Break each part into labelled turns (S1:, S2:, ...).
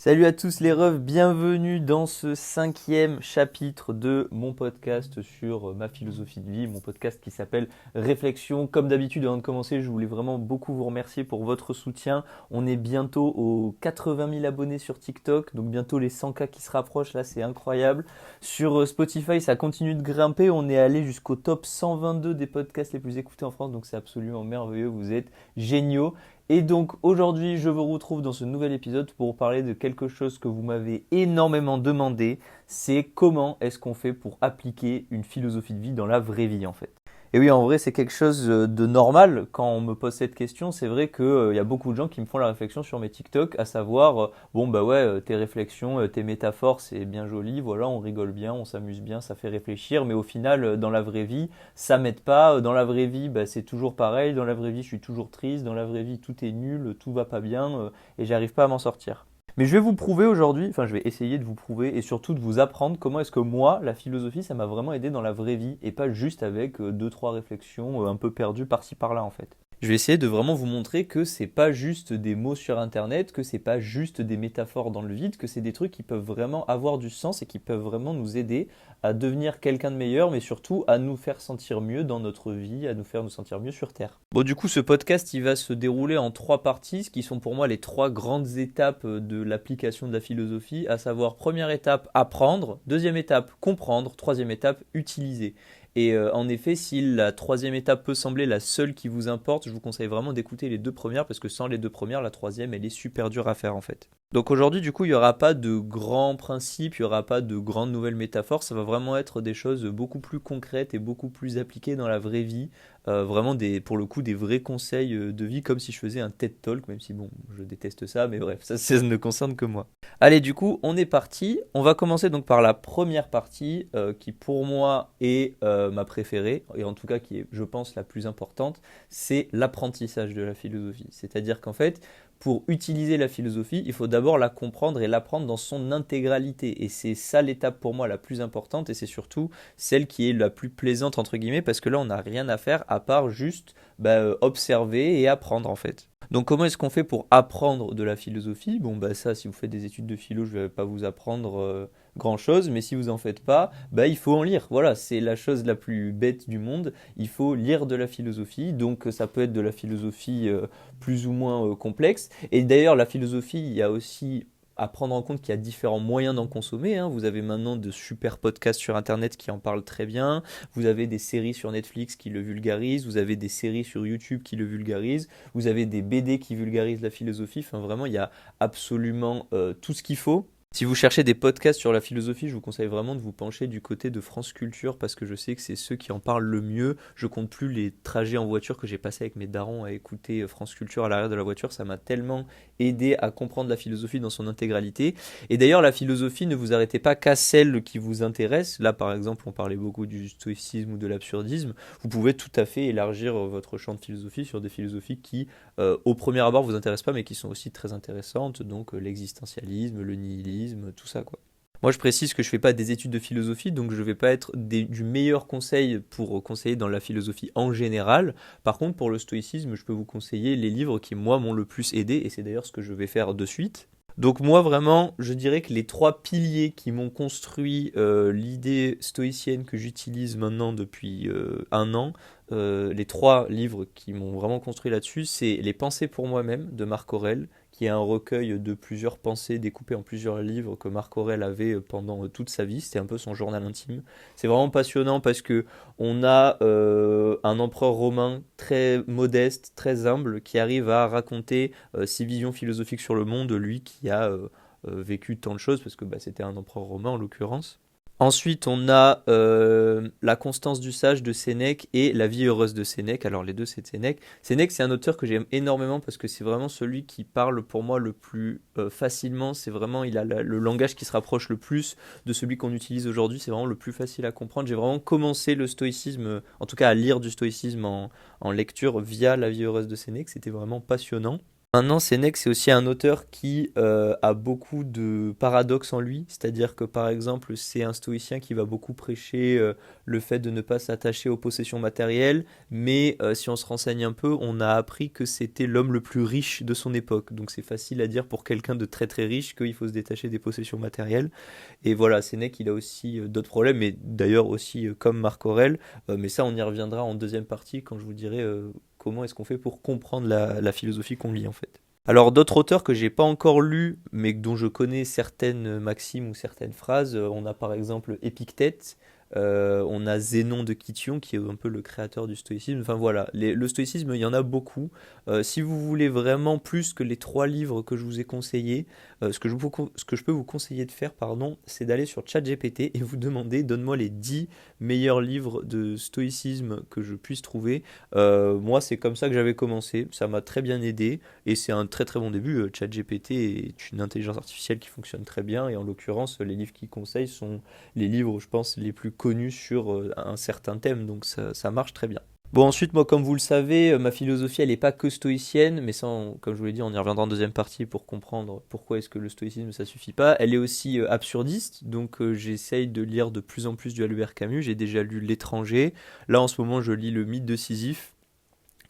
S1: Salut à tous les refs, bienvenue dans ce 5e chapitre de mon podcast sur ma philosophie de vie, mon podcast qui s'appelle Réflexion. Comme d'habitude, avant de commencer, je voulais vraiment beaucoup vous remercier pour votre soutien. On est bientôt aux 80 000 abonnés sur TikTok, donc bientôt les 100K qui se rapprochent, là c'est incroyable. Sur Spotify, ça continue de grimper, on est allé jusqu'au top 122 des podcasts les plus écoutés en France, donc c'est absolument merveilleux, vous êtes géniaux. Et donc aujourd'hui, je vous retrouve dans ce nouvel épisode pour parler de quelque chose que vous m'avez énormément demandé, c'est comment est-ce qu'on fait pour appliquer une philosophie de vie dans la vraie vie en fait. Et oui, en vrai, c'est quelque chose de normal quand on me pose cette question. C'est vrai qu'il y a beaucoup de gens qui me font la réflexion sur mes TikTok, à savoir, bon bah ouais, tes réflexions, tes métaphores, c'est bien joli, voilà, on rigole bien, on s'amuse bien, ça fait réfléchir, mais au final, dans la vraie vie, ça m'aide pas. Dans la vraie vie, bah, c'est toujours pareil. Dans la vraie vie, je suis toujours triste. Dans la vraie vie, tout est nul, tout va pas bien, et j'arrive pas à m'en sortir. Mais je vais vous prouver aujourd'hui, enfin je vais essayer de vous prouver et surtout de vous apprendre comment est-ce que moi, la philosophie, ça m'a vraiment aidé dans la vraie vie et pas juste avec deux, trois réflexions un peu perdues par-ci par-là en fait. Je vais essayer de vraiment vous montrer que c'est pas juste des mots sur internet, que c'est pas juste des métaphores dans le vide, que c'est des trucs qui peuvent vraiment avoir du sens et qui peuvent vraiment nous aider à devenir quelqu'un de meilleur, mais surtout à nous faire sentir mieux dans notre vie, à nous faire nous sentir mieux sur Terre. Bon, du coup, ce podcast, il va se dérouler en 3 parties, ce qui sont pour moi les 3 grandes étapes de l'application de la philosophie, à savoir première étape, apprendre, deuxième étape, comprendre, troisième étape, utiliser. Et en effet, si la troisième étape peut sembler la seule qui vous importe, je vous conseille vraiment d'écouter les 2 premières parce que sans les 2 premières, la troisième, elle est super dure à faire en fait. Donc aujourd'hui, du coup, il n'y aura pas de grands principes, il n'y aura pas de grandes nouvelles métaphores, ça va vraiment être des choses beaucoup plus concrètes et beaucoup plus appliquées dans la vraie vie. Vraiment pour le coup des vrais conseils de vie comme si je faisais un TED Talk, même si bon, je déteste ça, mais bref, ça ne concerne que moi. Allez, du coup, on est parti. On va commencer donc par la première partie qui pour moi est ma préférée et en tout cas qui est, je pense, la plus importante, c'est l'apprentissage de la philosophie. C'est-à-dire qu'en fait, pour utiliser la philosophie, il faut d'abord la comprendre et l'apprendre dans son intégralité. Et c'est ça l'étape pour moi la plus importante et c'est surtout celle qui est la plus plaisante entre guillemets parce que là on n'a rien à faire à part juste observer et apprendre en fait. Donc comment est-ce qu'on fait pour apprendre de la philosophie? Bon bah ça si vous faites des études de philo je ne vais pas vous apprendre grand chose mais si vous en faites pas, bah il faut en lire. Voilà, c'est la chose la plus bête du monde. Il faut lire de la philosophie. Donc ça peut être de la philosophie plus ou moins complexe. Et d'ailleurs la philosophie, il y a aussi à prendre en compte qu'il y a différents moyens d'en consommer, hein. Vous avez maintenant de super podcasts sur Internet qui en parlent très bien. Vous avez des séries sur Netflix qui le vulgarisent. Vous avez des séries sur YouTube qui le vulgarisent. Vous avez des BD qui vulgarisent la philosophie. Enfin, vraiment, il y a absolument tout ce qu'il faut. Si vous cherchez des podcasts sur la philosophie, je vous conseille vraiment de vous pencher du côté de France Culture parce que je sais que c'est ceux qui en parlent le mieux. Je compte plus les trajets en voiture que j'ai passé avec mes darons à écouter France Culture à l'arrière de la voiture. Ça m'a tellement aidé à comprendre la philosophie dans son intégralité. Et d'ailleurs, la philosophie, ne vous arrêtez pas qu'à celle qui vous intéresse. Là, par exemple, on parlait beaucoup du stoïcisme ou de l'absurdisme. Vous pouvez tout à fait élargir votre champ de philosophie sur des philosophies qui, au premier abord, vous intéressent pas, mais qui sont aussi très intéressantes. Donc, l'existentialisme, le nihilisme, tout ça quoi. Moi je précise que je fais pas des études de philosophie, donc je vais pas être du meilleur conseil pour conseiller dans la philosophie en général. Par contre pour le stoïcisme, je peux vous conseiller les livres qui moi m'ont le plus aidé, et c'est d'ailleurs ce que je vais faire de suite. Donc moi vraiment, je dirais que les 3 piliers qui m'ont construit l'idée stoïcienne que j'utilise maintenant depuis un an, les 3 livres qui m'ont vraiment construit là-dessus, c'est Les Pensées pour moi-même de Marc Aurèle, qui est un recueil de plusieurs pensées découpées en plusieurs livres que Marc Aurèle avait pendant toute sa vie. C'était un peu son journal intime. C'est vraiment passionnant parce que on a un empereur romain très modeste, très humble, qui arrive à raconter ses visions philosophiques sur le monde, lui qui a vécu tant de choses, parce que c'était un empereur romain en l'occurrence. Ensuite, on a La constance du sage de Sénèque et La vie heureuse de Sénèque. Alors, les deux, c'est de Sénèque. Sénèque, c'est un auteur que j'aime énormément parce que c'est vraiment celui qui parle pour moi le plus facilement. C'est vraiment, il a le langage qui se rapproche le plus de celui qu'on utilise aujourd'hui. C'est vraiment le plus facile à comprendre. J'ai vraiment commencé le stoïcisme, en tout cas à lire du stoïcisme en lecture via La vie heureuse de Sénèque. C'était vraiment passionnant. Maintenant, Sénèque, c'est aussi un auteur qui a beaucoup de paradoxes en lui, c'est-à-dire que par exemple, c'est un stoïcien qui va beaucoup prêcher le fait de ne pas s'attacher aux possessions matérielles, mais si on se renseigne un peu, on a appris que c'était l'homme le plus riche de son époque. Donc c'est facile à dire pour quelqu'un de très très riche qu'il faut se détacher des possessions matérielles. Et voilà, Sénèque, il a aussi d'autres problèmes, et d'ailleurs aussi comme Marc Aurèle, mais ça on y reviendra en deuxième partie quand je vous dirai comment est-ce qu'on fait pour comprendre la philosophie qu'on lit en fait. Alors d'autres auteurs que j'ai pas encore lus, mais dont je connais certaines maximes ou certaines phrases, on a par exemple Épictète, on a Zénon de Kition qui est un peu le créateur du stoïcisme. Enfin voilà, le stoïcisme, il y en a beaucoup. Si vous voulez vraiment plus que les 3 livres que je vous ai conseillés, ce que je peux vous conseiller de faire, pardon, c'est d'aller sur ChatGPT et vous demander, donne-moi les 10 meilleurs livres de stoïcisme que je puisse trouver. Moi, c'est comme ça que j'avais commencé. Ça m'a très bien aidé et c'est un très très bon début. ChatGPT est une intelligence artificielle qui fonctionne très bien et en l'occurrence, les livres qu'il conseille sont les livres, je pense, les plus connus sur un certain thème. Donc ça marche très bien. Bon, ensuite, moi, comme vous le savez, ma philosophie, elle n'est pas que stoïcienne, mais ça, comme je vous l'ai dit, on y reviendra en deuxième partie pour comprendre pourquoi est-ce que le stoïcisme, ça suffit pas. Elle est aussi absurdiste, donc j'essaye de lire de plus en plus du Albert Camus. J'ai déjà lu L'étranger. Là, en ce moment, je lis le mythe de Sisyphe.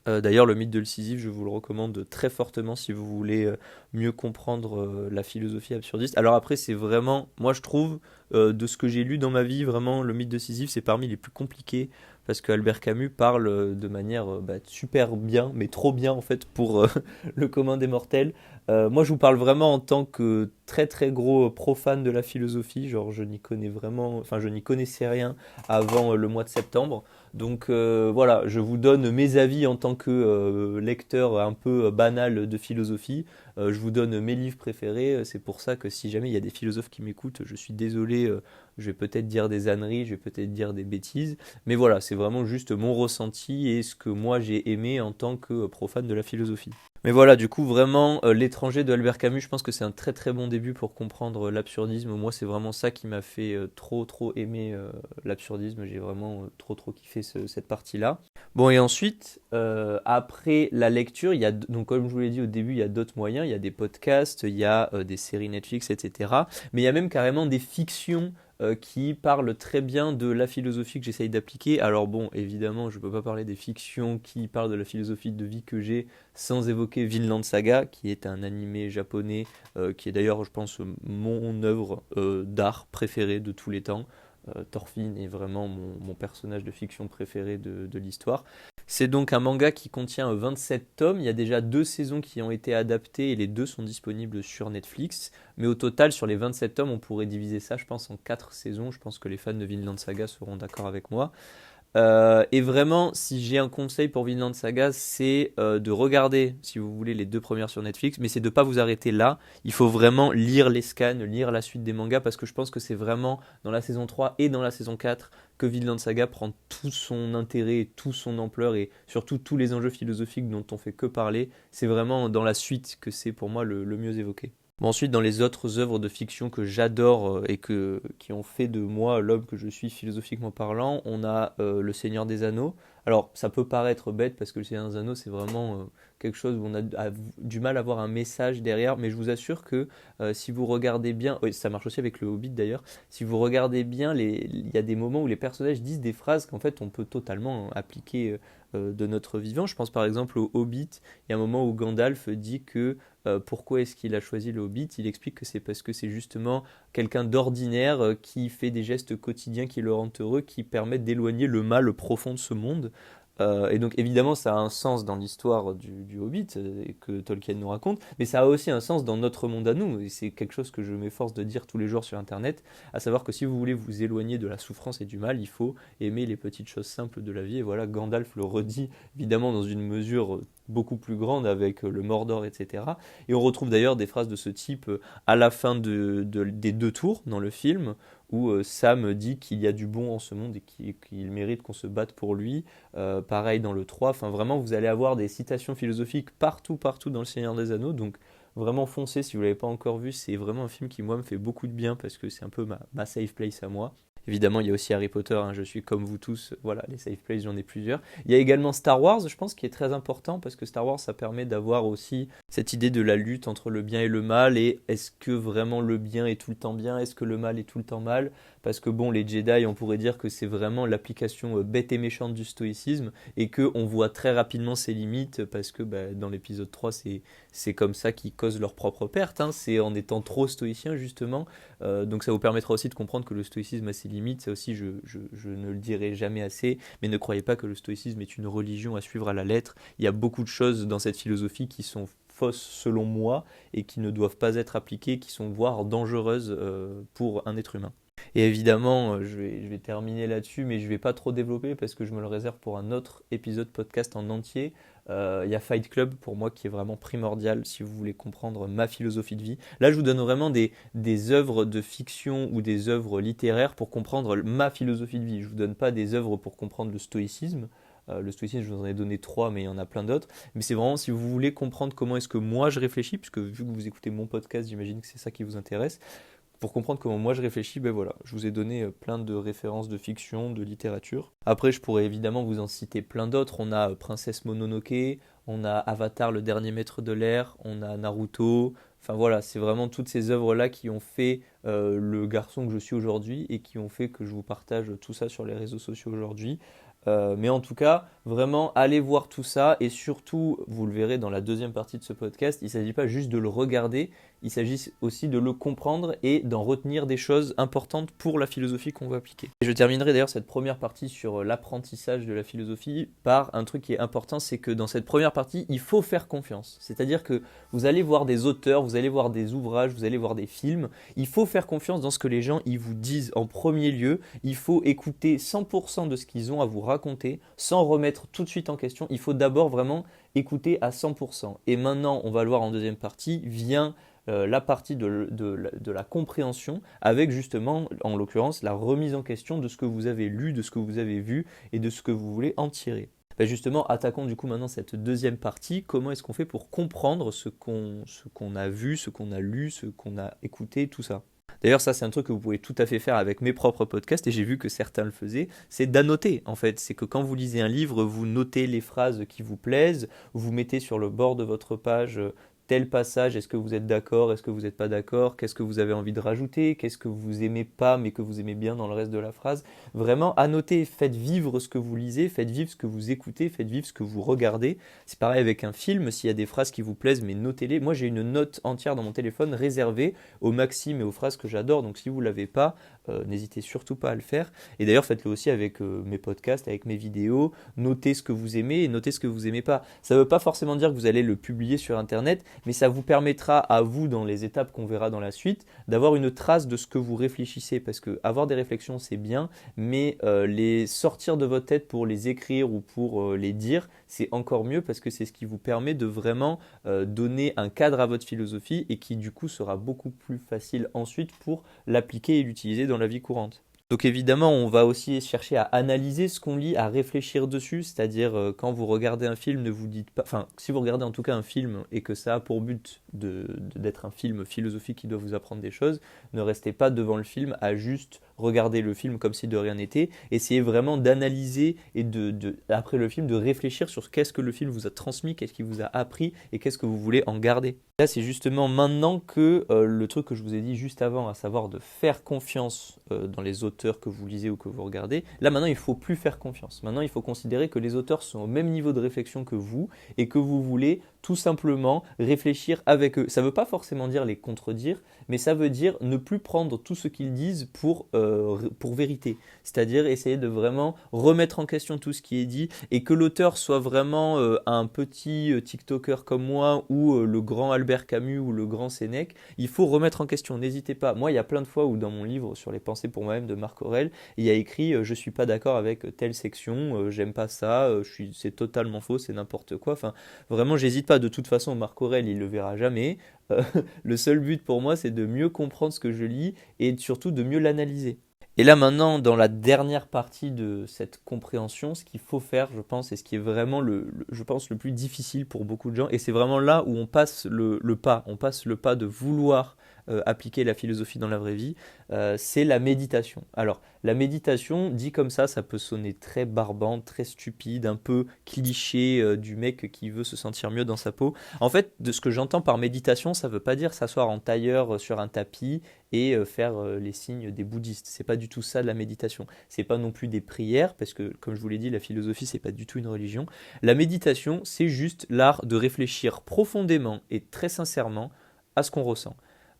S1: D'ailleurs, le mythe de Sisyphe, je vous le recommande très fortement si vous voulez mieux comprendre la philosophie absurdiste. Alors après, c'est vraiment, moi je trouve, de ce que j'ai lu dans ma vie, vraiment, le mythe de Sisyphe, c'est parmi les plus compliqués, parce que Albert Camus parle de manière super bien, mais trop bien en fait pour le commun des mortels. Moi, je vous parle vraiment en tant que très très gros profane de la philosophie, genre je n'y connais vraiment, enfin je n'y connaissais rien avant le mois de septembre. Donc voilà, je vous donne mes avis en tant que lecteur un peu banal de philosophie. Je vous donne mes livres préférés. C'est pour ça que si jamais il y a des philosophes qui m'écoutent, je suis désolé, je vais peut-être dire des âneries, je vais peut-être dire des bêtises. Mais voilà, c'est vraiment juste mon ressenti et ce que moi j'ai aimé en tant que profane de la philosophie. Mais voilà, du coup, vraiment, L'étranger de Albert Camus, je pense que c'est un très très bon début pour comprendre l'absurdisme. Moi, c'est vraiment ça qui m'a fait trop trop aimer l'absurdisme. J'ai vraiment trop trop kiffé cette partie-là. Bon, et ensuite, après la lecture, donc comme je vous l'ai dit au début, il y a d'autres moyens. Il y a des podcasts, il y a des séries Netflix, etc. Mais il y a même carrément des fictions qui parle très bien de la philosophie que j'essaye d'appliquer. Alors bon, évidemment, je ne peux pas parler des fictions qui parlent de la philosophie de vie que j'ai sans évoquer Vinland Saga, qui est un animé japonais, qui est d'ailleurs, je pense, mon œuvre d'art préférée de tous les temps. Thorfinn est vraiment mon personnage de fiction préféré de l'histoire. C'est donc un manga qui contient 27 tomes. Il y a déjà 2 saisons qui ont été adaptées et les 2 sont disponibles sur Netflix. Mais au total, sur les 27 tomes, on pourrait diviser ça, je pense, en 4 saisons. Je pense que les fans de Vinland Saga seront d'accord avec moi. Et vraiment, si j'ai un conseil pour Vinland Saga, c'est de regarder, si vous voulez, les 2 premières sur Netflix, mais c'est de ne pas vous arrêter là. Il faut vraiment lire les scans, lire la suite des mangas, parce que je pense que c'est vraiment dans la saison 3 et dans la saison 4 que Vinland Saga prend tout son intérêt, et toute son ampleur, et surtout tous les enjeux philosophiques dont on fait que parler. C'est vraiment dans la suite que c'est pour moi le mieux évoqué. Bon, ensuite, dans les autres œuvres de fiction que j'adore et qui ont fait de moi l'homme que je suis philosophiquement parlant, on a Le Seigneur des Anneaux. Alors, ça peut paraître bête parce que Le Seigneur des Anneaux, c'est vraiment quelque chose où on a du mal à avoir un message derrière, mais je vous assure que si vous regardez bien, oui, ça marche aussi avec le Hobbit d'ailleurs, si vous regardez bien, il y a des moments où les personnages disent des phrases qu'en fait on peut totalement appliquer de notre vivant. Je pense par exemple au Hobbit, il y a un moment où Gandalf dit que pourquoi est-ce qu'il a choisi le Hobbit? Il explique que c'est parce que c'est justement quelqu'un d'ordinaire qui fait des gestes quotidiens qui le rendent heureux, qui permettent d'éloigner le mal profond de ce monde. Et donc évidemment ça a un sens dans l'histoire du Hobbit que Tolkien nous raconte, mais ça a aussi un sens dans notre monde à nous, et c'est quelque chose que je m'efforce de dire tous les jours sur Internet, à savoir que si vous voulez vous éloigner de la souffrance et du mal, il faut aimer les petites choses simples de la vie, et voilà, Gandalf le redit évidemment dans une mesure beaucoup plus grande avec le Mordor, etc. Et on retrouve d'ailleurs des phrases de ce type à la fin des 2 tours dans le film, où Sam dit qu'il y a du bon en ce monde et qu'il mérite qu'on se batte pour lui. Pareil dans le 3. Enfin, vraiment, vous allez avoir des citations philosophiques partout, partout dans Le Seigneur des Anneaux. Donc, vraiment foncez si vous ne l'avez pas encore vu. C'est vraiment un film qui, moi, me fait beaucoup de bien parce que c'est un peu ma safe place à moi. Évidemment, il y a aussi Harry Potter, hein, je suis comme vous tous, voilà, les safe places, j'en ai plusieurs. Il y a également Star Wars, je pense, qui est très important parce que Star Wars, ça permet d'avoir aussi cette idée de la lutte entre le bien et le mal, et est-ce que vraiment le bien est tout le temps bien, est-ce que le mal est tout le temps mal? Parce que bon, les Jedi, on pourrait dire que c'est vraiment l'application bête et méchante du stoïcisme, et qu'on voit très rapidement ses limites, parce que dans l'épisode 3, c'est comme ça qu'ils causent leur propre perte, hein, c'est en étant trop stoïcien justement. Donc ça vous permettra aussi de comprendre que le stoïcisme a ses limites, ça aussi je ne le dirai jamais assez, mais ne croyez pas que le stoïcisme est une religion à suivre à la lettre. Il y a beaucoup de choses dans cette philosophie qui sont fausses selon moi et qui ne doivent pas être appliquées, qui sont voire dangereuses pour un être humain. Et évidemment, je vais terminer là-dessus, mais je ne vais pas trop développer parce que je me le réserve pour un autre épisode podcast en entier. Il y a Fight Club pour moi qui est vraiment primordial si vous voulez comprendre ma philosophie de vie. Là, je vous donne vraiment des œuvres de fiction ou des œuvres littéraires pour comprendre ma philosophie de vie. Je ne vous donne pas des œuvres pour comprendre le stoïcisme. Le stoïcisme, je vous en ai donné 3, mais il y en a plein d'autres. Mais c'est vraiment si vous voulez comprendre comment est-ce que moi je réfléchis, puisque vu que vous écoutez mon podcast, j'imagine que c'est ça qui vous intéresse. Pour comprendre comment moi je réfléchis, voilà, je vous ai donné plein de références de fiction, de littérature. Après, je pourrais évidemment vous en citer plein d'autres. On a Princesse Mononoke, on a Avatar, le dernier maître de l'air, on a Naruto. Enfin voilà, c'est vraiment toutes ces œuvres-là qui ont fait le garçon que je suis aujourd'hui et qui ont fait que je vous partage tout ça sur les réseaux sociaux aujourd'hui. Mais en tout cas, vraiment, allez voir tout ça et surtout, vous le verrez dans la deuxième partie de ce podcast, il ne s'agit pas juste de le regarder, il s'agit aussi de le comprendre et d'en retenir des choses importantes pour la philosophie qu'on va appliquer. Et je terminerai d'ailleurs cette première partie sur l'apprentissage de la philosophie par un truc qui est important, c'est que dans cette première partie, il faut faire confiance. C'est-à-dire que vous allez voir des auteurs, vous allez voir des ouvrages, vous allez voir des films, il faut faire confiance dans ce que les gens ils vous disent en premier lieu, il faut écouter 100% de ce qu'ils ont à vous raconter sans remettre tout de suite en question, il faut d'abord vraiment écouter à 100%. Et maintenant, on va le voir en deuxième partie, vient la partie de la compréhension avec justement, en l'occurrence, la remise en question de ce que vous avez lu, de ce que vous avez vu et de ce que vous voulez en tirer. Justement, attaquons du coup maintenant cette deuxième partie. Comment est-ce qu'on fait pour comprendre ce qu'on a vu, ce qu'on a lu, ce qu'on a écouté, tout ça? D'ailleurs, ça, c'est un truc que vous pouvez tout à fait faire avec mes propres podcasts, et j'ai vu que certains le faisaient, c'est d'annoter, en fait. C'est que quand vous lisez un livre, vous notez les phrases qui vous plaisent, vous mettez sur le bord de votre page tel passage, est-ce que vous êtes d'accord, est-ce que vous n'êtes pas d'accord, qu'est-ce que vous avez envie de rajouter, qu'est-ce que vous aimez pas mais que vous aimez bien dans le reste de la phrase. Vraiment, annotez, faites vivre ce que vous lisez, faites vivre ce que vous écoutez, faites vivre ce que vous regardez. C'est pareil avec un film, s'il y a des phrases qui vous plaisent, mais notez-les. Moi, j'ai une note entière dans mon téléphone réservée aux maximes et aux phrases que j'adore, donc si vous ne l'avez pas, n'hésitez surtout pas à le faire. Et d'ailleurs, faites-le aussi avec mes podcasts, avec mes vidéos. Notez ce que vous aimez et notez ce que vous n'aimez pas. Ça ne veut pas forcément dire que vous allez le publier sur Internet, mais ça vous permettra à vous, dans les étapes qu'on verra dans la suite, d'avoir une trace de ce que vous réfléchissez. Parce que avoir des réflexions, c'est bien, mais les sortir de votre tête pour les écrire ou pour les dire, c'est encore mieux parce que c'est ce qui vous permet de vraiment donner un cadre à votre philosophie et qui du coup sera beaucoup plus facile ensuite pour l'appliquer et l'utiliser dans la vie courante. Donc évidemment, on va aussi chercher à analyser ce qu'on lit, à réfléchir dessus, c'est-à-dire quand vous regardez un film, ne vous dites pas, enfin si vous regardez en tout cas un film et que ça a pour but d'être un film philosophique qui doit vous apprendre des choses, ne restez pas devant le film à juste regarder le film comme si de rien n'était, essayez vraiment d'analyser et après le film de réfléchir sur qu'est-ce que le film vous a transmis, qu'est-ce qu'il vous a appris et qu'est-ce que vous voulez en garder. Là, c'est justement maintenant que le truc que je vous ai dit juste avant, à savoir de faire confiance dans les auteurs que vous lisez ou que vous regardez, là maintenant il ne faut plus faire confiance. Maintenant il faut considérer que les auteurs sont au même niveau de réflexion que vous et que vous voulez tout simplement réfléchir avec eux. Ça ne veut pas forcément dire les contredire, mais ça veut dire ne plus prendre tout ce qu'ils disent pour vérité. C'est-à-dire essayer de vraiment remettre en question tout ce qui est dit et que l'auteur soit vraiment un petit TikToker comme moi ou le grand Albert Camus ou le grand Sénèque. Il faut remettre en question, n'hésitez pas. Moi, il y a plein de fois où dans mon livre sur les pensées pour moi-même de Marc Aurèle, il y a écrit je suis pas d'accord avec telle section, j'aime pas ça, c'est totalement faux, c'est n'importe quoi. Enfin, vraiment, j'hésite pas. De toute façon, Marc Aurèle, il le verra jamais. Le seul but pour moi, c'est de mieux comprendre ce que je lis et surtout de mieux l'analyser. Et là maintenant, dans la dernière partie de cette compréhension, ce qu'il faut faire, je pense, et ce qui est vraiment je pense, le plus difficile pour beaucoup de gens, et c'est vraiment là où on passe le pas de vouloir appliquer la philosophie dans la vraie vie, c'est la méditation. Alors, la méditation, dit comme ça peut sonner très barbant, très stupide, un peu cliché du mec qui veut se sentir mieux dans sa peau. En fait, de ce que j'entends par méditation, ça ne veut pas dire s'asseoir en tailleur sur un tapis et faire les signes des bouddhistes. C'est pas du tout ça de la méditation. C'est pas non plus des prières, parce que comme je vous l'ai dit, la philosophie c'est pas du tout une religion. La méditation, c'est juste l'art de réfléchir profondément et très sincèrement à ce qu'on ressent.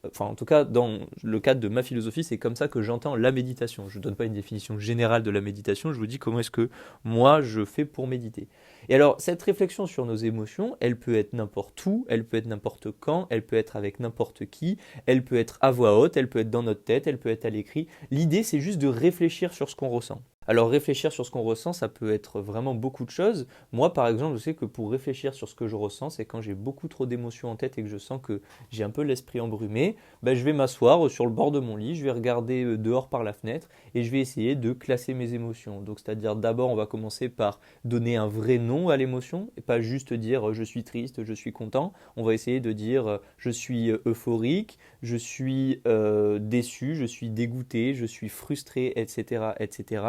S1: Enfin, en tout cas, dans le cadre de ma philosophie, c'est comme ça que j'entends la méditation. Je ne donne pas une définition générale de la méditation, je vous dis comment est-ce que moi je fais pour méditer. Et alors, cette réflexion sur nos émotions, elle peut être n'importe où, elle peut être n'importe quand, elle peut être avec n'importe qui, elle peut être à voix haute, elle peut être dans notre tête, elle peut être à l'écrit. L'idée, c'est juste de réfléchir sur ce qu'on ressent. Alors réfléchir sur ce qu'on ressent, ça peut être vraiment beaucoup de choses. Moi, par exemple, je sais que pour réfléchir sur ce que je ressens, c'est quand j'ai beaucoup trop d'émotions en tête et que je sens que j'ai un peu l'esprit embrumé, je vais m'asseoir sur le bord de mon lit, je vais regarder dehors par la fenêtre et je vais essayer de classer mes émotions. Donc c'est-à-dire d'abord, on va commencer par donner un vrai nom à l'émotion et pas juste dire je suis triste, je suis content. On va essayer de dire je suis euphorique, je suis déçu, je suis dégoûté, je suis frustré, etc., etc.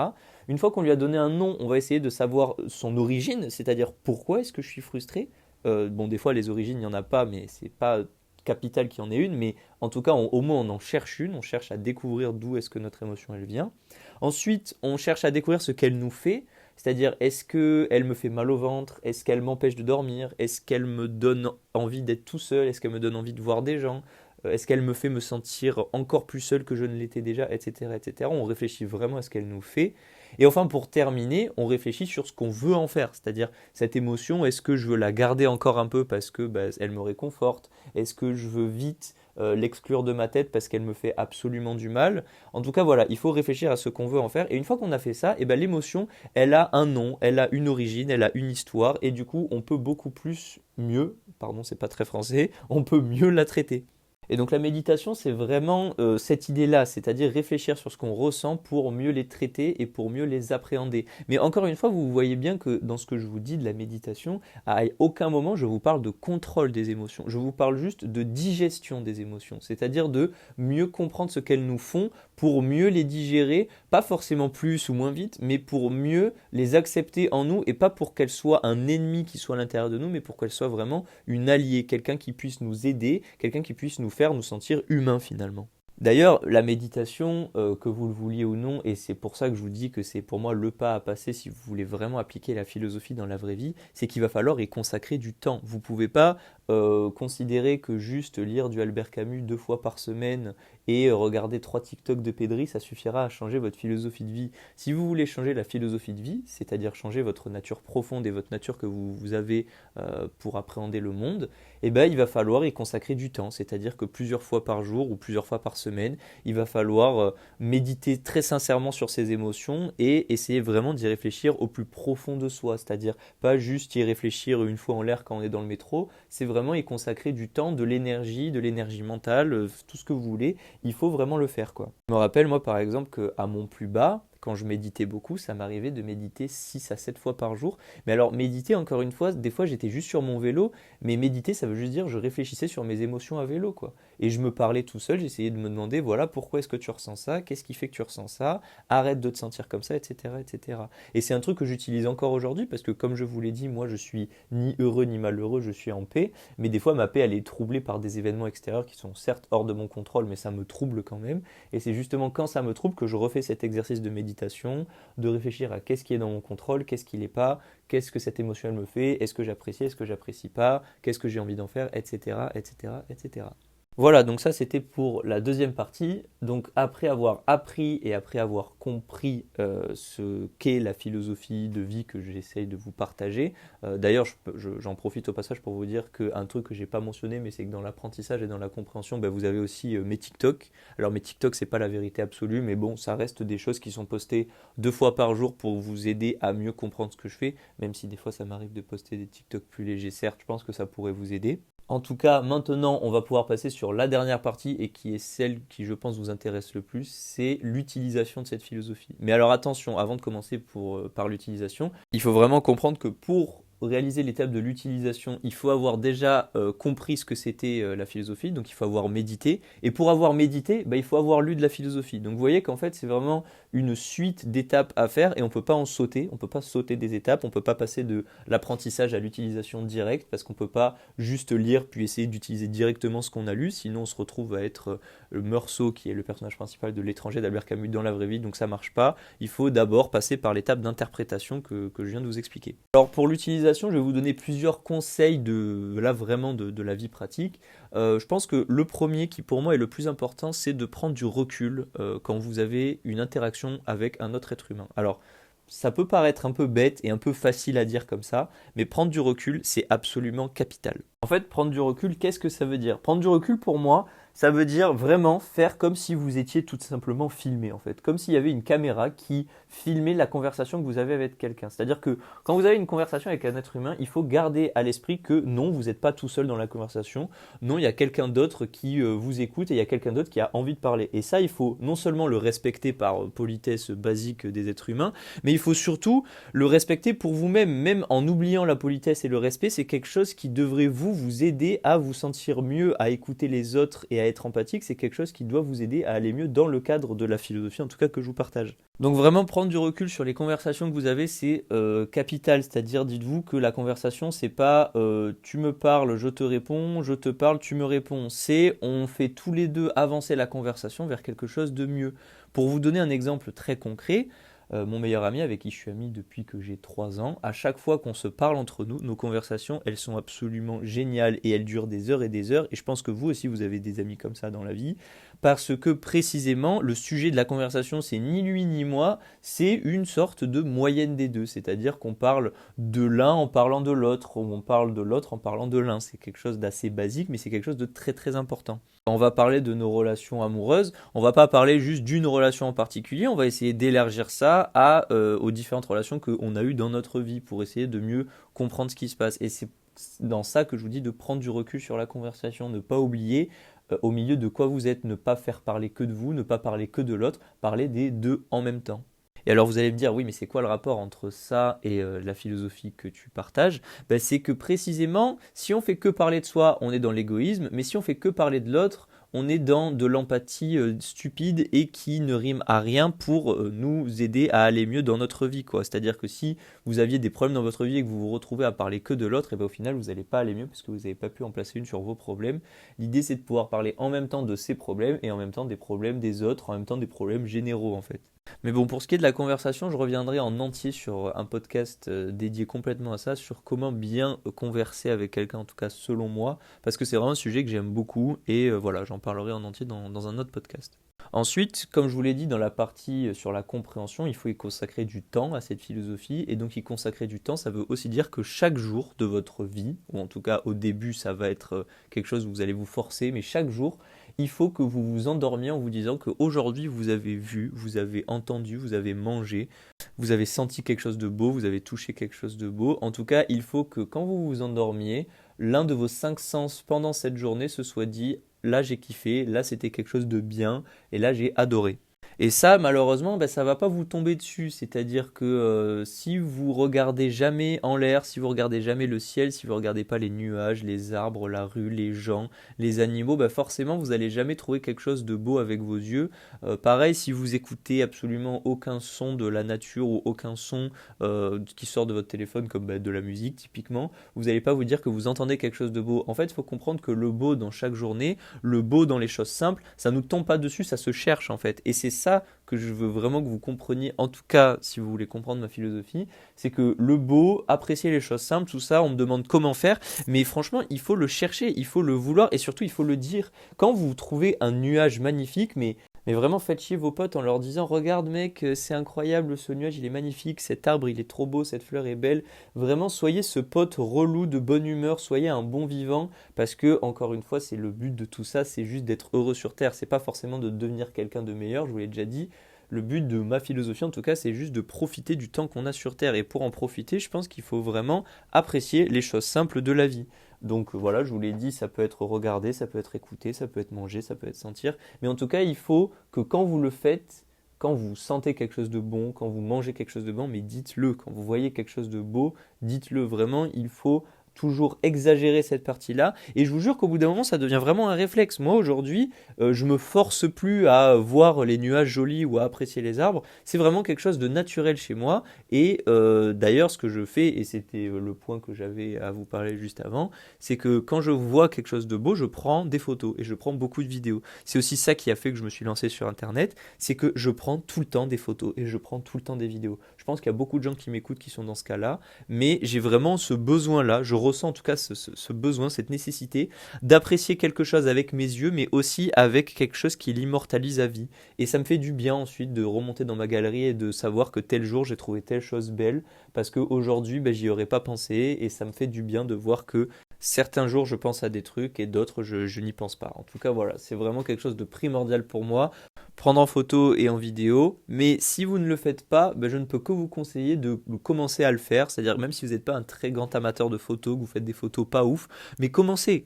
S1: Une fois qu'on lui a donné un nom, on va essayer de savoir son origine, c'est-à-dire pourquoi est-ce que je suis frustré. Bon, des fois, les origines, il n'y en a pas, mais c'est pas capital qu'il y en ait une, mais en tout cas, au moins, on en cherche une, on cherche à découvrir d'où est-ce que notre émotion, elle vient. Ensuite, on cherche à découvrir ce qu'elle nous fait, c'est-à-dire est-ce qu'elle me fait mal au ventre, est-ce qu'elle m'empêche de dormir, est-ce qu'elle me donne envie d'être tout seul, est-ce qu'elle me donne envie de voir des gens, est-ce qu'elle me fait me sentir encore plus seul que je ne l'étais déjà, etc., etc. On réfléchit vraiment à ce qu'elle nous fait. Et enfin, pour terminer, on réfléchit sur ce qu'on veut en faire, c'est-à-dire cette émotion, est-ce que je veux la garder encore un peu parce que elle me réconforte? Est-ce que je veux vite l'exclure de ma tête parce qu'elle me fait absolument du mal? En tout cas, voilà, il faut réfléchir à ce qu'on veut en faire. Et une fois qu'on a fait ça, l'émotion, elle a un nom, elle a une origine, elle a une histoire, et du coup, on peut beaucoup plus mieux, pardon, c'est pas très français, on peut mieux la traiter. Et donc la méditation, c'est vraiment cette idée-là, c'est-à-dire réfléchir sur ce qu'on ressent pour mieux les traiter et pour mieux les appréhender. Mais encore une fois, vous voyez bien que dans ce que je vous dis de la méditation, à aucun moment je vous parle de contrôle des émotions. Je vous parle juste de digestion des émotions, c'est-à-dire de mieux comprendre ce qu'elles nous font pour mieux les digérer, pas forcément plus ou moins vite, mais pour mieux les accepter en nous et pas pour qu'elles soient un ennemi qui soit à l'intérieur de nous, mais pour qu'elles soient vraiment une alliée, quelqu'un qui puisse nous aider, quelqu'un qui puisse nous faire nous sentir humains finalement. D'ailleurs, la méditation, que vous le vouliez ou non, et c'est pour ça que je vous dis que c'est pour moi le pas à passer si vous voulez vraiment appliquer la philosophie dans la vraie vie, c'est qu'il va falloir y consacrer du temps. Vous ne pouvez pas considérer que juste lire du Albert Camus 2 fois par semaine et regarder 3 TikTok de Pedri, ça suffira à changer votre philosophie de vie. Si vous voulez changer la philosophie de vie, c'est-à-dire changer votre nature profonde et votre nature que vous avez pour appréhender le monde, il va falloir y consacrer du temps, c'est-à-dire que plusieurs fois par jour ou plusieurs fois par semaine, il va falloir méditer très sincèrement sur ses émotions et essayer vraiment d'y réfléchir au plus profond de soi, c'est-à-dire pas juste y réfléchir une fois en l'air quand on est dans le métro, c'est vraiment y consacrer du temps, de l'énergie mentale, tout ce que vous voulez, il faut vraiment le faire quoi. Je me rappelle moi par exemple qu'à mon plus bas, quand je méditais beaucoup, ça m'arrivait de méditer 6 à 7 fois par jour. Mais alors méditer, encore une fois, des fois j'étais juste sur mon vélo, mais méditer ça veut juste dire je réfléchissais sur mes émotions à vélo quoi. Et je me parlais tout seul, j'essayais de me demander voilà pourquoi est-ce que tu ressens ça, qu'est-ce qui fait que tu ressens ça, arrête de te sentir comme ça, etc. etc. Et c'est un truc que j'utilise encore aujourd'hui parce que comme je vous l'ai dit, moi je suis ni heureux ni malheureux, je suis en paix, mais des fois ma paix elle est troublée par des événements extérieurs qui sont certes hors de mon contrôle, mais ça me trouble quand même. Et c'est justement quand ça me trouble que je refais cet exercice de méditation, de réfléchir à qu'est-ce qui est dans mon contrôle, qu'est-ce qui n'est pas, qu'est-ce que cette émotion elle me fait, est-ce que j'apprécie, est-ce que j'apprécie pas, qu'est-ce que j'ai envie d'en faire, etc., etc., etc. Voilà, donc ça c'était pour la deuxième partie. Donc après avoir appris et après avoir compris ce qu'est la philosophie de vie que j'essaye de vous partager, d'ailleurs j'en profite au passage pour vous dire qu'un truc que j'ai pas mentionné, mais c'est que dans l'apprentissage et dans la compréhension, vous avez aussi mes TikTok. Alors mes TikTok c'est pas la vérité absolue, mais bon ça reste des choses qui sont postées 2 fois par jour pour vous aider à mieux comprendre ce que je fais, même si des fois ça m'arrive de poster des TikTok plus légers, certes je pense que ça pourrait vous aider. En tout cas, maintenant, on va pouvoir passer sur la dernière partie et qui est celle qui, je pense, vous intéresse le plus, c'est l'utilisation de cette philosophie. Mais alors attention, avant de commencer par l'utilisation, il faut vraiment comprendre que pour réaliser l'étape de l'utilisation, il faut avoir déjà compris ce que c'était la philosophie, donc il faut avoir médité. Et pour avoir médité, il faut avoir lu de la philosophie. Donc vous voyez qu'en fait, c'est vraiment une suite d'étapes à faire et on ne peut pas en sauter, on ne peut pas sauter des étapes, on ne peut pas passer de l'apprentissage à l'utilisation directe parce qu'on ne peut pas juste lire puis essayer d'utiliser directement ce qu'on a lu, sinon on se retrouve à être Meursault qui est le personnage principal de L'étranger d'Albert Camus dans la vraie vie, donc ça marche pas. Il faut d'abord passer par l'étape d'interprétation que je viens de vous expliquer. Alors pour l'utilisation, je vais vous donner plusieurs conseils de la vie pratique. Je pense que le premier qui pour moi est le plus important, c'est de prendre du recul quand vous avez une interaction avec un autre être humain. Alors ça peut paraître un peu bête et un peu facile à dire comme ça, mais prendre du recul, c'est absolument capital. En fait, prendre du recul, qu'est-ce que ça veut dire? Prendre du recul pour moi, ça veut dire vraiment faire comme si vous étiez tout simplement filmé en fait, comme s'il y avait une caméra qui filmait la conversation que vous avez avec quelqu'un. C'est-à-dire que quand vous avez une conversation avec un être humain, il faut garder à l'esprit que non, vous n'êtes pas tout seul dans la conversation, non, il y a quelqu'un d'autre qui vous écoute et il y a quelqu'un d'autre qui a envie de parler. Et ça, il faut non seulement le respecter par politesse basique des êtres humains, mais il faut surtout le respecter pour vous-même, même en oubliant la politesse et le respect, c'est quelque chose qui devrait vous aider à vous sentir mieux, à écouter les autres et à être empathique, c'est quelque chose qui doit vous aider à aller mieux dans le cadre de la philosophie, en tout cas que je vous partage. Donc vraiment prendre du recul sur les conversations que vous avez, c'est capital, c'est-à-dire dites-vous que la conversation c'est pas tu me parles, je te réponds, je te parle, tu me réponds, c'est on fait tous les deux avancer la conversation vers quelque chose de mieux. Pour vous donner un exemple très concret, mon meilleur ami avec qui je suis ami depuis que j'ai 3 ans, à chaque fois qu'on se parle entre nous, nos conversations, elles sont absolument géniales et elles durent des heures et je pense que vous aussi vous avez des amis comme ça dans la vie, parce que précisément le sujet de la conversation c'est ni lui ni moi, c'est une sorte de moyenne des deux, c'est-à-dire qu'on parle de l'un en parlant de l'autre, ou on parle de l'autre en parlant de l'un, c'est quelque chose d'assez basique mais c'est quelque chose de très très important. On va parler de nos relations amoureuses, on va pas parler juste d'une relation en particulier, on va essayer d'élargir ça aux différentes relations qu'on a eues dans notre vie pour essayer de mieux comprendre ce qui se passe. Et c'est dans ça que je vous dis de prendre du recul sur la conversation, ne pas oublier au milieu de quoi vous êtes, ne pas faire parler que de vous, ne pas parler que de l'autre, parler des deux en même temps. Et alors vous allez me dire, oui, mais c'est quoi le rapport entre ça et la philosophie que tu partages? C'est que précisément, si on fait que parler de soi, on est dans l'égoïsme, mais si on fait que parler de l'autre, on est dans de l'empathie stupide et qui ne rime à rien pour nous aider à aller mieux dans notre vie, quoi. C'est-à-dire que si vous aviez des problèmes dans votre vie et que vous vous retrouvez à parler que de l'autre, et au final vous n'allez pas aller mieux parce que vous n'avez pas pu en placer une sur vos problèmes. L'idée c'est de pouvoir parler en même temps de ces problèmes et en même temps des problèmes des autres, en même temps des problèmes généraux en fait. Mais bon, pour ce qui est de la conversation, je reviendrai en entier sur un podcast dédié complètement à ça, sur comment bien converser avec quelqu'un, en tout cas selon moi, parce que c'est vraiment un sujet que j'aime beaucoup et voilà, j'en parlerai en entier dans un autre podcast. Ensuite, comme je vous l'ai dit dans la partie sur la compréhension, il faut y consacrer du temps à cette philosophie et donc y consacrer du temps, ça veut aussi dire que chaque jour de votre vie, ou en tout cas au début ça va être quelque chose où vous allez vous forcer, mais chaque jour, il faut que vous vous endormiez en vous disant qu'aujourd'hui vous avez vu, vous avez entendu, vous avez mangé, vous avez senti quelque chose de beau, vous avez touché quelque chose de beau. En tout cas, il faut que quand vous vous endormiez, l'un de vos 5 sens pendant cette journée se soit dit là j'ai kiffé, là c'était quelque chose de bien et là j'ai adoré. Et ça, malheureusement, ça va pas vous tomber dessus. C'est-à-dire que si vous regardez jamais en l'air, si vous regardez jamais le ciel, si vous regardez pas les nuages, les arbres, la rue, les gens, les animaux, forcément vous allez jamais trouver quelque chose de beau avec vos yeux. Pareil, si vous écoutez absolument aucun son de la nature ou aucun son qui sort de votre téléphone, comme de la musique typiquement, vous n'allez pas vous dire que vous entendez quelque chose de beau. En fait, il faut comprendre que le beau dans chaque journée, le beau dans les choses simples, ça nous tombe pas dessus, ça se cherche en fait. Et c'est ça que je veux vraiment que vous compreniez, en tout cas si vous voulez comprendre ma philosophie, c'est que le beau, apprécier les choses simples, tout ça, on me demande comment faire, mais franchement il faut le chercher, il faut le vouloir et surtout il faut le dire. Quand vous trouvez un nuage magnifique, mais vraiment faites chier vos potes en leur disant regarde mec, c'est incroyable, ce nuage il est magnifique, cet arbre il est trop beau, cette fleur est belle. Vraiment soyez ce pote relou de bonne humeur, soyez un bon vivant parce que encore une fois c'est le but de tout ça, c'est juste d'être heureux sur terre, c'est pas forcément de devenir quelqu'un de meilleur, je vous l'ai déjà dit. Le but de ma philosophie en tout cas c'est juste de profiter du temps qu'on a sur terre et pour en profiter je pense qu'il faut vraiment apprécier les choses simples de la vie. Donc voilà, je vous l'ai dit, ça peut être regarder, ça peut être écouter, ça peut être manger, ça peut être sentir. Mais en tout cas, il faut que quand vous le faites, quand vous sentez quelque chose de bon, quand vous mangez quelque chose de bon, mais dites-le. Quand vous voyez quelque chose de beau, dites-le. Vraiment, il faut toujours exagérer cette partie-là. Et je vous jure qu'au bout d'un moment, ça devient vraiment un réflexe. Moi, aujourd'hui, je me force plus à voir les nuages jolis ou à apprécier les arbres. C'est vraiment quelque chose de naturel chez moi. Et d'ailleurs, ce que je fais, et c'était le point que j'avais à vous parler juste avant, c'est que quand je vois quelque chose de beau, je prends des photos et je prends beaucoup de vidéos. C'est aussi ça qui a fait que je me suis lancé sur Internet, c'est que je prends tout le temps des photos et je prends tout le temps des vidéos. Je pense qu'il y a beaucoup de gens qui m'écoutent qui sont dans ce cas-là, mais j'ai vraiment ce besoin-là, je ressens en tout cas ce besoin, cette nécessité d'apprécier quelque chose avec mes yeux, mais aussi avec quelque chose qui l'immortalise à vie. Et ça me fait du bien ensuite de remonter dans ma galerie et de savoir que tel jour j'ai trouvé telle chose belle, parce qu'aujourd'hui j'y aurais pas pensé, et ça me fait du bien de voir que certains jours je pense à des trucs et d'autres je n'y pense pas. En tout cas voilà, c'est vraiment quelque chose de primordial pour moi, prendre en photo et en vidéo, mais si vous ne le faites pas, je ne peux que vous conseiller de commencer à le faire, c'est-à-dire même si vous n'êtes pas un très grand amateur de photos, que vous faites des photos pas ouf, mais commencez.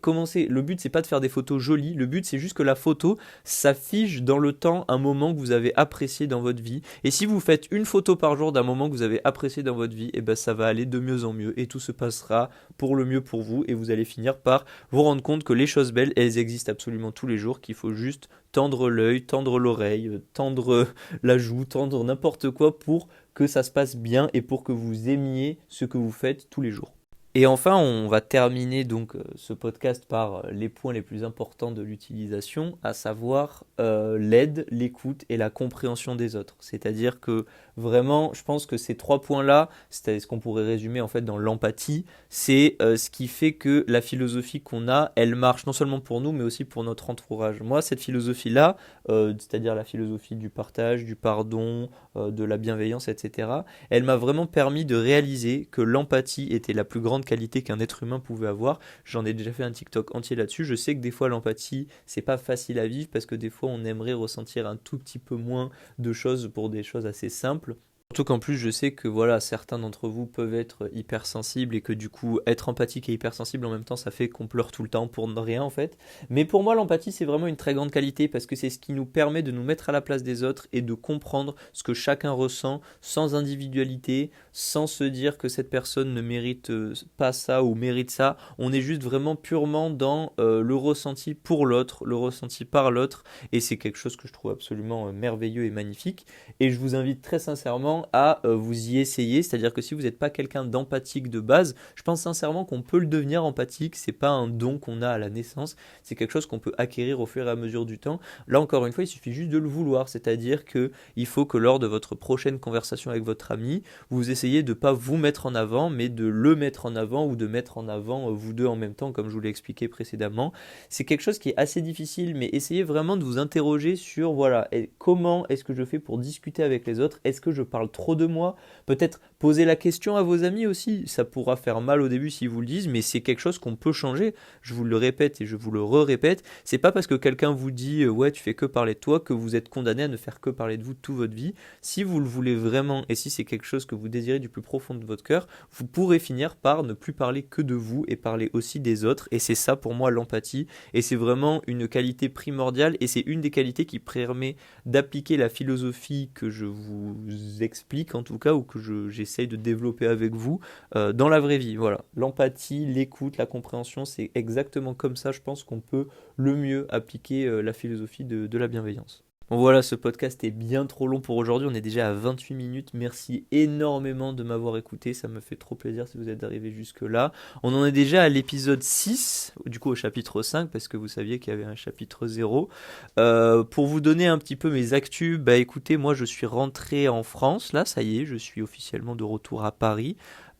S1: Le but c'est pas de faire des photos jolies, le but c'est juste que la photo s'affiche dans le temps un moment que vous avez apprécié dans votre vie, et si vous faites une photo par jour d'un moment que vous avez apprécié dans votre vie, et ça va aller de mieux en mieux, et tout se passera pour le mieux pour vous, et vous allez finir par vous rendre compte que les choses belles, elles existent absolument tous les jours, qu'il faut juste tendre l'œil, tendre l'oreille, tendre la joue, tendre n'importe quoi pour que ça se passe bien et pour que vous aimiez ce que vous faites tous les jours. Et enfin, on va terminer donc ce podcast par les points les plus importants de l'utilisation, à savoir l'aide, l'écoute et la compréhension des autres. C'est-à-dire que vraiment, je pense que ces 3 points-là, c'est ce qu'on pourrait résumer en fait dans l'empathie, c'est ce qui fait que la philosophie qu'on a, elle marche non seulement pour nous, mais aussi pour notre entourage. Moi, cette philosophie-là, c'est-à-dire la philosophie du partage, du pardon, de la bienveillance, etc., elle m'a vraiment permis de réaliser que l'empathie était la plus grande qualité qu'un être humain pouvait avoir. J'en ai déjà fait un TikTok entier là-dessus. Je sais que des fois l'empathie, c'est pas facile à vivre parce que des fois on aimerait ressentir un tout petit peu moins de choses pour des choses assez simples. Surtout qu'en plus je sais que voilà, certains d'entre vous peuvent être hypersensibles et que du coup être empathique et hypersensible en même temps ça fait qu'on pleure tout le temps pour rien en fait. Mais pour moi l'empathie c'est vraiment une très grande qualité parce que c'est ce qui nous permet de nous mettre à la place des autres et de comprendre ce que chacun ressent sans individualité, sans se dire que cette personne ne mérite pas ça ou mérite ça. On est juste vraiment purement dans le ressenti pour l'autre, le ressenti par l'autre, et c'est quelque chose que je trouve absolument merveilleux et magnifique. Et je vous invite très sincèrement à vous y essayer, c'est-à-dire que si vous n'êtes pas quelqu'un d'empathique de base, je pense sincèrement qu'on peut le devenir empathique, c'est pas un don qu'on a à la naissance, c'est quelque chose qu'on peut acquérir au fur et à mesure du temps. Là encore une fois, il suffit juste de le vouloir, c'est-à-dire que il faut que lors de votre prochaine conversation avec votre ami, vous essayez de ne pas vous mettre en avant, mais de le mettre en avant ou de mettre en avant vous deux en même temps, comme je vous l'ai expliqué précédemment. C'est quelque chose qui est assez difficile, mais essayez vraiment de vous interroger sur voilà, comment est-ce que je fais pour discuter avec les autres, est-ce que je parle trop de moi, peut-être poser la question à vos amis aussi, ça pourra faire mal au début s'ils vous le disent, mais c'est quelque chose qu'on peut changer, je vous le répète et je vous le répète, c'est pas parce que quelqu'un vous dit ouais tu fais que parler de toi que vous êtes condamné à ne faire que parler de vous toute votre vie. Si vous le voulez vraiment et si c'est quelque chose que vous désirez du plus profond de votre cœur, vous pourrez finir par ne plus parler que de vous et parler aussi des autres, et c'est ça pour moi l'empathie, et c'est vraiment une qualité primordiale et c'est une des qualités qui permet d'appliquer la philosophie que je vous explique en tout cas ou que j'essaye de développer avec vous dans la vraie vie. Voilà, l'empathie, l'écoute, la compréhension, c'est exactement comme ça je pense qu'on peut le mieux appliquer la philosophie de la bienveillance. Bon voilà, ce podcast est bien trop long pour aujourd'hui, on est déjà à 28 minutes, merci énormément de m'avoir écouté, ça me fait trop plaisir si vous êtes arrivé jusque là. On en est déjà à l'épisode 6, du coup au chapitre 5, parce que vous saviez qu'il y avait un chapitre 0. Pour vous donner un petit peu mes actus, écoutez, moi je suis rentré en France, là ça y est, je suis officiellement de retour à Paris.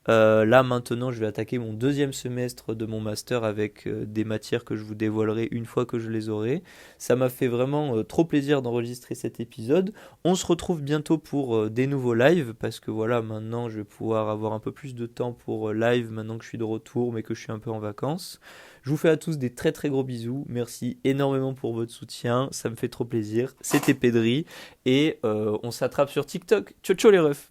S1: Là maintenant je vais attaquer mon 2e semestre de mon master avec des matières que je vous dévoilerai une fois que je les aurai. Ça m'a fait vraiment trop plaisir d'enregistrer cet épisode. On se retrouve bientôt pour des nouveaux lives parce que voilà, maintenant je vais pouvoir avoir un peu plus de temps pour live maintenant que je suis de retour mais que je suis un peu en vacances. Je vous fais à tous des très très gros bisous, merci énormément pour votre soutien, ça me fait trop plaisir. C'était Pedri et on s'attrape sur TikTok. Ciao ciao les refs.